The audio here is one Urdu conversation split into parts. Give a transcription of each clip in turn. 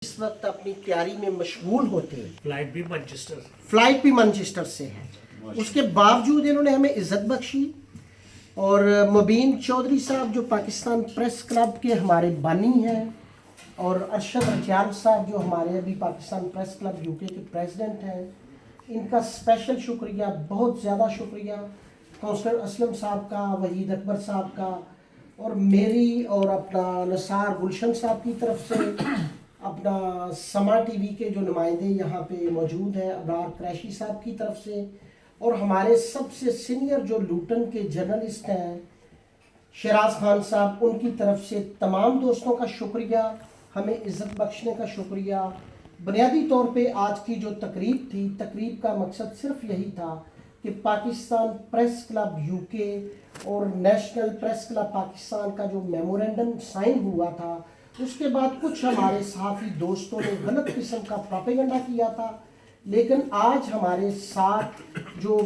اس وقت اپنی تیاری میں مشغول ہوتے ہیں. فلائٹ بھی منچسٹر سے ہے. اس کے باوجود انہوں نے ہمیں عزت بخشی. اور مبین چودھری صاحب جو پاکستان پریس کلب کے ہمارے بانی ہیں، اور ارشد رچیال صاحب جو ہمارے ابھی پاکستان پریس کلب یو کے پریزیڈنٹ ہیں، ان کا اسپیشل شکریہ، بہت زیادہ شکریہ. کونسلر اسلم صاحب کا، وحید اکبر صاحب کا، اور میری اور اپنا نثار گلشن صاحب کی طرف سے، اپنا سما ٹی وی کے جو نمائندے یہاں پہ موجود ہیں ابرار قریشی صاحب کی طرف سے، اور ہمارے سب سے سینئر جو لوٹن کے جرنلسٹ ہیں شیراز خان صاحب، ان کی طرف سے تمام دوستوں کا شکریہ، ہمیں عزت بخشنے کا شکریہ. بنیادی طور پہ آج کی جو تقریب تھی، تقریب کا مقصد صرف یہی تھا کہ پاکستان پریس کلب یو کے اور نیشنل پریس کلب پاکستان کا جو میمورنڈم سائن ہوا تھا، اس کے بعد کچھ ہمارے صحافی دوستوں نے غلط قسم کا پروپیگنڈا کیا تھا، لیکن آج ہمارے ساتھ جو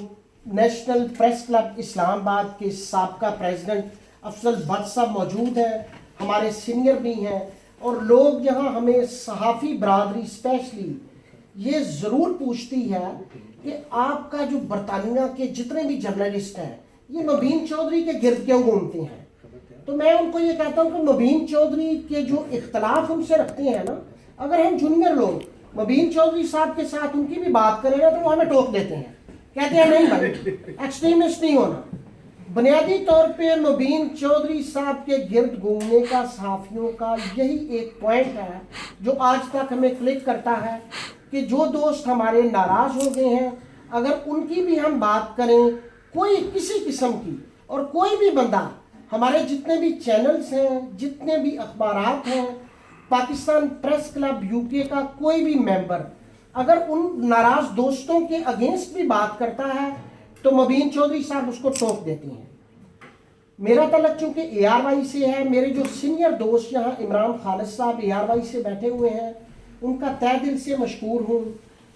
نیشنل پریس کلب اسلام آباد کے سابقہ پریزیڈنٹ افضل بٹ صاحب موجود ہیں، ہمارے سینئر بھی ہیں، اور لوگ یہاں ہمیں صحافی برادری اسپیشلی یہ ضرور پوچھتی ہے کہ آپ کا جو برطانیہ کے جتنے بھی جرنلسٹ ہیں یہ مبین چودھری کے گرد کیوں گھومتے ہیں. تو میں ان کو یہ کہتا ہوں کہ مبین چودھری کے جو اختلاف ہم سے رکھتے ہیں نا، اگر ہم جونیئر لوگ مبین چودھری صاحب کے ساتھ ان کی بھی بات کریں نا تو وہ ہمیں ٹوک دیتے ہیں، کہتے ہیں نہیں بھائی ایکسٹریمسٹ نہیں ہونا. بنیادی طور پہ مبین چودھری صاحب کے گرد گھومنے کا صحافیوں کا یہی ایک پوائنٹ ہے جو آج تک ہمیں کلک کرتا ہے کہ جو دوست ہمارے ناراض ہو گئے ہیں، اگر ان کی بھی ہم بات کریں کوئی کسی قسم کی، اور کوئی بھی بندہ، ہمارے جتنے بھی چینلز ہیں، جتنے بھی اخبارات ہیں، پاکستان پریس کلب یو کے کا کوئی بھی ممبر اگر ان ناراض دوستوں کے اگینسٹ بھی بات کرتا ہے تو مبین چودھری صاحب اس کو ٹوک دیتے ہیں. میرا تعلق چونکہ اے آر وائی سے ہے، میرے جو سینئر دوست یہاں عمران خالد صاحب اے آر وائی سے بیٹھے ہوئے ہیں، ان کا تہ دل سے مشکور ہوں.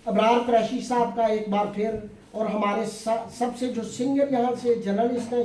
ابرار قریشی صاحب کا ایک بار پھر، اور ہمارے سب سے جو سینئر یہاں سے جرنلسٹ ہیں